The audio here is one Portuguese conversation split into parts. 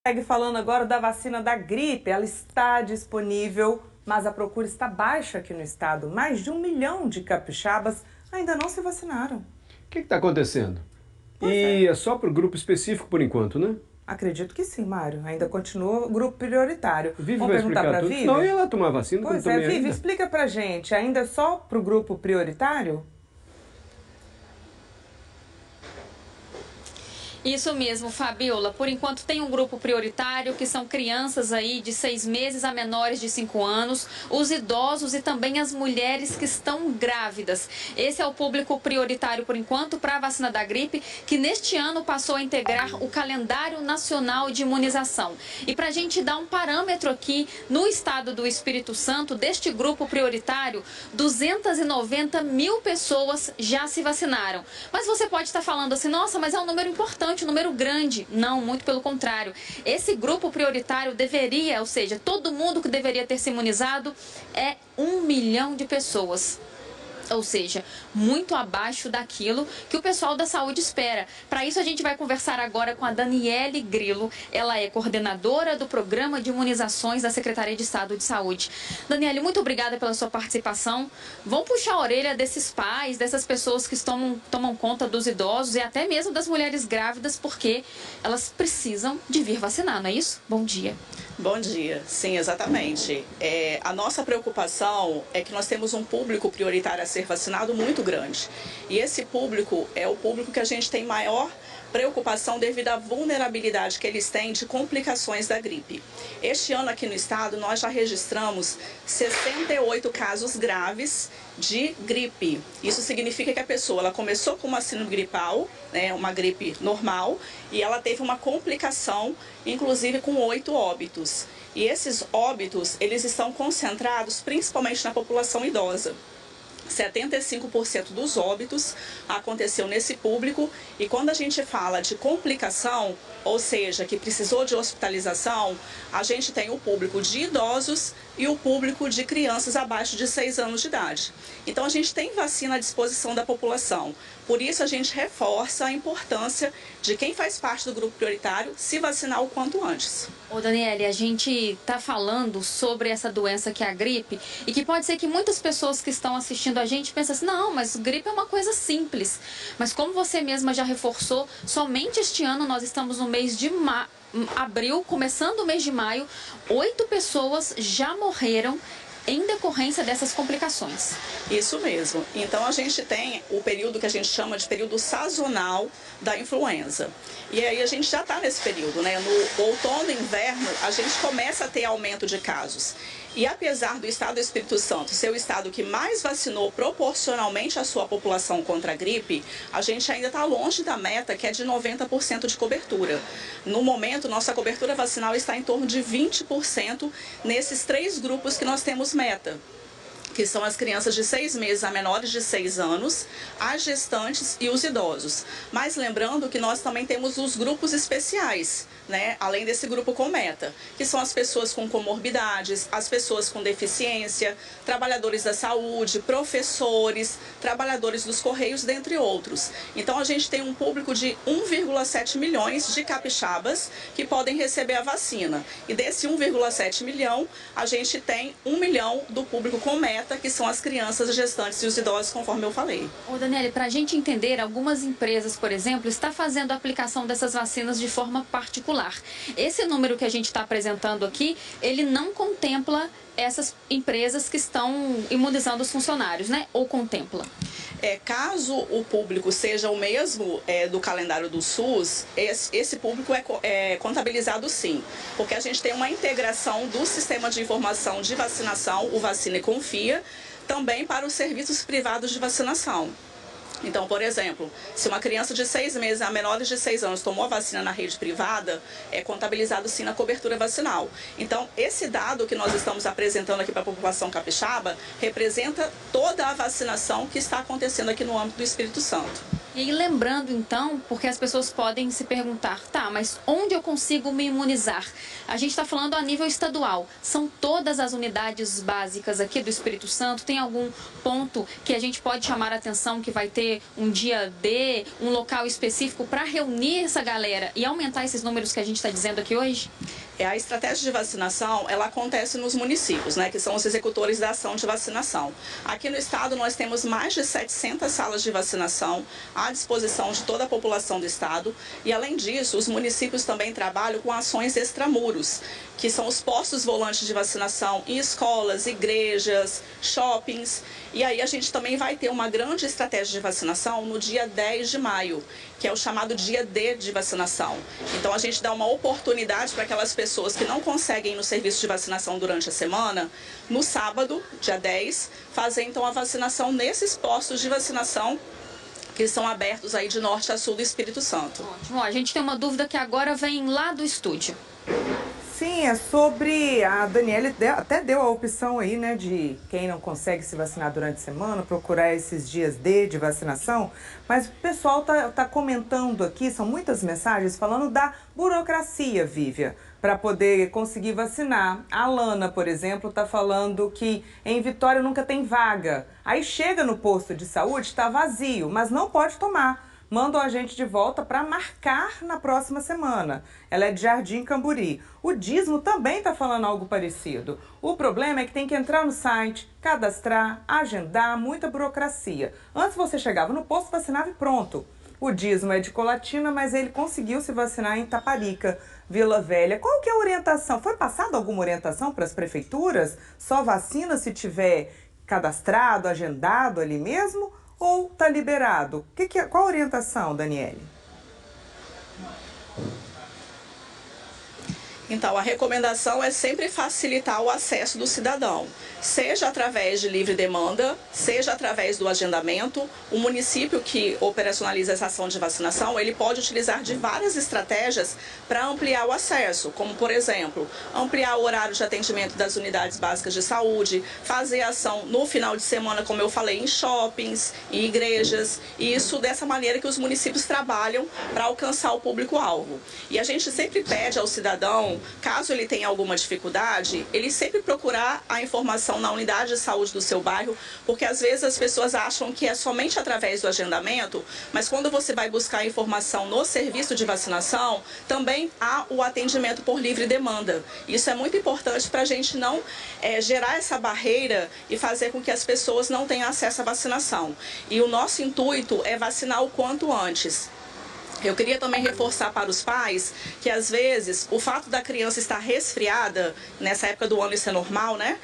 Segue falando agora da vacina da gripe. Ela está disponível, mas a procura está baixa aqui no estado. Mais de 1 milhão de capixabas ainda não se vacinaram. O que está acontecendo? Pois E é só para o grupo específico por enquanto, né? Acredito que sim, Mário. Ainda continua o grupo prioritário. Vivi Vamos vai perguntar explicar para a tudo. Vivi? Não, ia lá tomar vacina, Pois não é, tomei Vivi, ainda. explica pra gente. Ainda é só para o grupo prioritário? Isso mesmo, Fabiola. Por enquanto tem um grupo prioritário, que são crianças aí de 6 meses a menores de 5 anos, os idosos e também as mulheres que estão grávidas. Esse é o público prioritário, por enquanto, para a vacina da gripe, que neste ano passou a integrar o calendário nacional de imunização. E para a gente dar um parâmetro aqui, no estado do Espírito Santo, deste grupo prioritário, 290 mil pessoas já se vacinaram. Mas você pode estar falando assim, nossa, mas é um número importante, um número grande. Não, muito pelo contrário. Esse grupo prioritário deveria, ou seja, todo mundo que deveria ter se imunizado é 1 milhão de pessoas. Ou seja, muito abaixo daquilo que o pessoal da saúde espera. Para isso, a gente vai conversar agora com a Daniele Grilo. Ela é coordenadora do Programa de Imunizações da Secretaria de Estado de Saúde. Daniele, muito obrigada pela sua participação. Vamos puxar a orelha desses pais, dessas pessoas que tomam conta dos idosos e até mesmo das mulheres grávidas, porque elas precisam de vir vacinar, não é isso? Bom dia. Bom dia, sim, exatamente. A nossa preocupação é que nós temos um público prioritário a ser vacinado muito grande. E esse público é o público que a gente tem maior preocupação devido à vulnerabilidade que eles têm de complicações da gripe. Este ano aqui no estado nós já registramos 68 casos graves de gripe. Isso significa que a pessoa ela começou com uma síndrome gripal, né, uma gripe normal, e ela teve uma complicação, inclusive com 8 óbitos. E esses óbitos, eles estão concentrados principalmente na população idosa. 75% dos óbitos aconteceu nesse público, e quando a gente fala de complicação, ou seja, que precisou de hospitalização, a gente tem o público de idosos e o público de crianças abaixo de 6 anos de idade. Então a gente tem vacina à disposição da população. Por isso a gente reforça a importância de quem faz parte do grupo prioritário se vacinar o quanto antes. Ô Daniele, a gente está falando sobre essa doença que é a gripe, e que pode ser que muitas pessoas que estão assistindo a gente pensem assim, não, mas gripe é uma coisa simples. Mas como você mesma já reforçou, somente este ano nós estamos no mês de abril, começando o mês de maio, 8 pessoas já morreram em decorrência dessas complicações. Isso mesmo. Então a gente tem o período que a gente chama de período sazonal da influenza. E aí a gente já está nesse período, né? No outono e inverno a gente começa a ter aumento de casos. E apesar do estado do Espírito Santo ser o estado que mais vacinou proporcionalmente a sua população contra a gripe, a gente ainda está longe da meta, que é de 90% de cobertura. No momento, nossa cobertura vacinal está em torno de 20% nesses 3 grupos que nós temos meta, que são as crianças de 6 meses a menores de 6 anos, as gestantes e os idosos. Mas lembrando que nós também temos os grupos especiais, né? Além desse grupo com meta, que são as pessoas com comorbidades, as pessoas com deficiência, trabalhadores da saúde, professores, trabalhadores dos Correios, dentre outros. Então a gente tem um público de 1,7 milhões de capixabas que podem receber a vacina. E desse 1,7 milhão, a gente tem 1 milhão do público com meta, que são as crianças, as gestantes e os idosos, conforme eu falei. Ô Daniele, para a gente entender, algumas empresas, por exemplo, estão fazendo a aplicação dessas vacinas de forma particular. Esse número que a gente está apresentando aqui, ele não contempla essas empresas que estão imunizando os funcionários, né? Ou contempla? Caso o público seja o mesmo do calendário do SUS, esse público é contabilizado sim, porque a gente tem uma integração do sistema de informação de vacinação, o Vacina e Confia, também para os serviços privados de vacinação. Então, por exemplo, se uma criança de 6 meses a menores de 6 anos tomou a vacina na rede privada, é contabilizado sim na cobertura vacinal. Então, esse dado que nós estamos apresentando aqui para a população capixaba representa toda a vacinação que está acontecendo aqui no âmbito do Espírito Santo. E E lembrando então, porque as pessoas podem se perguntar, tá, mas onde eu consigo me imunizar? A gente está falando a nível estadual. São todas as unidades básicas aqui do Espírito Santo? Tem algum ponto que a gente pode chamar a atenção que vai ter um dia D, um local específico para reunir essa galera e aumentar esses números que a gente está dizendo aqui hoje? A estratégia de vacinação, ela acontece nos municípios, né, que são os executores da ação de vacinação. Aqui no estado nós temos mais de 700 salas de vacinação à disposição de toda a população do estado e, além disso, os municípios também trabalham com ações extramuros, que são os postos volantes de vacinação em escolas, igrejas, shoppings. E aí a gente também vai ter uma grande estratégia de vacinação no dia 10 de maio, que é o chamado dia D de vacinação. Então a gente dá uma oportunidade para aquelas pessoas que não conseguem ir no serviço de vacinação durante a semana, no sábado, dia 10, fazer então a vacinação nesses postos de vacinação que são abertos aí de norte a sul do Espírito Santo. Ótimo. A gente tem uma dúvida que agora vem lá do estúdio. Sim, é sobre... A Daniele até deu a opção aí, né, de quem não consegue se vacinar durante a semana, procurar esses dias D de vacinação. Mas o pessoal tá comentando aqui, são muitas mensagens falando da burocracia, Vívia, para poder conseguir vacinar. A Alana, por exemplo, está falando que em Vitória nunca tem vaga. Aí chega no posto de saúde, está vazio, mas não pode tomar. Mandam a gente de volta para marcar na próxima semana. Ela é de Jardim Camburi. O Dízimo também está falando algo parecido. O problema é que tem que entrar no site, cadastrar, agendar, muita burocracia. Antes você chegava no posto, vacinava e pronto. O Dízimo é de Colatina, mas ele conseguiu se vacinar em Taparica, Vila Velha. Qual que é a orientação? Foi passada alguma orientação para as prefeituras? Só vacina se tiver cadastrado, agendado ali mesmo? Ou está liberado? Qual a orientação, Daniele? Então, a recomendação é sempre facilitar o acesso do cidadão, seja através de livre demanda, seja através do agendamento. O município que operacionaliza essa ação de vacinação, ele pode utilizar de várias estratégias para ampliar o acesso, como, por exemplo, ampliar o horário de atendimento das unidades básicas de saúde, fazer ação no final de semana, como eu falei, em shoppings, em igrejas, e isso dessa maneira que os municípios trabalham para alcançar o público-alvo. E a gente sempre pede ao cidadão, caso ele tenha alguma dificuldade, ele sempre procurar a informação na unidade de saúde do seu bairro, porque às vezes as pessoas acham que é somente através do agendamento, mas quando você vai buscar a informação no serviço de vacinação, também há o atendimento por livre demanda. Isso é muito importante para a gente não gerar essa barreira e fazer com que as pessoas não tenham acesso à vacinação. E o nosso intuito é vacinar o quanto antes. Eu queria também reforçar para os pais que, às vezes, o fato da criança estar resfriada, nessa época do ano isso é normal, né?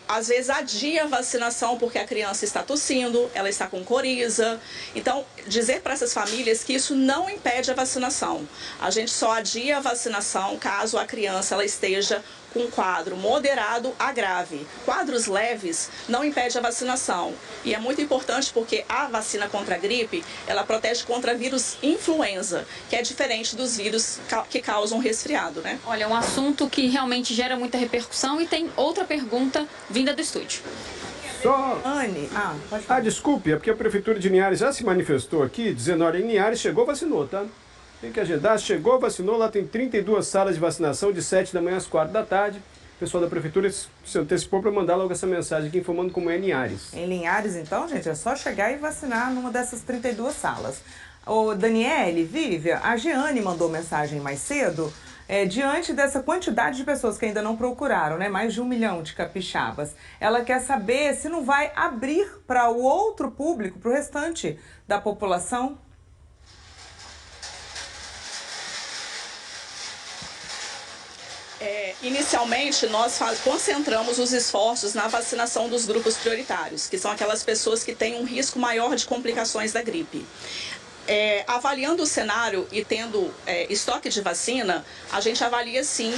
Às vezes adia a vacinação porque a criança está tossindo, ela está com coriza. Então, dizer para essas famílias que isso não impede a vacinação. A gente só adia a vacinação caso a criança ela esteja com um quadro moderado a grave. Quadros leves não impede a vacinação. E é muito importante porque a vacina contra a gripe, ela protege contra vírus influenza, que é diferente dos vírus que causam resfriado, né? Olha, é um assunto que realmente gera muita repercussão e tem outra pergunta vinda do estúdio. Só... Anne, pode falar. desculpe, é porque a Prefeitura de Linhares já se manifestou aqui, dizendo, olha, em Linhares chegou, vacinou, tá? Tem que agendar, chegou, vacinou, lá tem 32 salas de vacinação de 7 da manhã às 4 da tarde. O pessoal da Prefeitura se antecipou para mandar logo essa mensagem aqui informando como é em Linhares. Em Linhares, então, gente, é só chegar e vacinar numa dessas 32 salas. Ô, Daniele, Vívia, a Jeane mandou mensagem mais cedo. Diante dessa quantidade de pessoas que ainda não procuraram, né, mais de 1 milhão de capixabas, ela quer saber se não vai abrir para o outro público, para o restante da população. Inicialmente, nós concentramos os esforços na vacinação dos grupos prioritários, que são aquelas pessoas que têm um risco maior de complicações da gripe. Avaliando o cenário e tendo estoque de vacina, a gente avalia sim,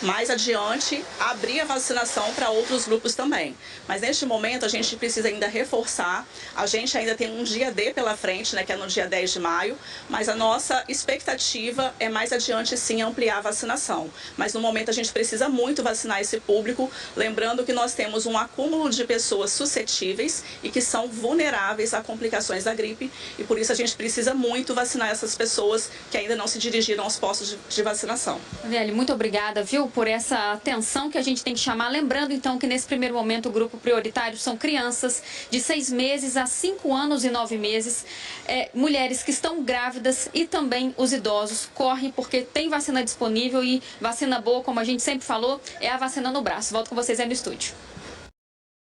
mais adiante, abrir a vacinação para outros grupos também. Mas neste momento a gente precisa ainda reforçar, a gente ainda tem um dia D pela frente, né, que é no dia 10 de maio, mas a nossa expectativa é mais adiante sim ampliar a vacinação. Mas no momento a gente precisa muito vacinar esse público, lembrando que nós temos um acúmulo de pessoas suscetíveis e que são vulneráveis a complicações da gripe, e por isso a gente precisa muito vacinar essas pessoas que ainda não se dirigiram aos postos de vacinação. Velho, muito obrigada, viu, por essa atenção que a gente tem que chamar. Lembrando, então, que nesse primeiro momento o grupo prioritário são crianças de 6 meses a 5 anos e 9 meses, mulheres que estão grávidas e também os idosos. Correm porque tem vacina disponível e vacina boa, como a gente sempre falou, é a vacina no braço. Volto com vocês aí no estúdio.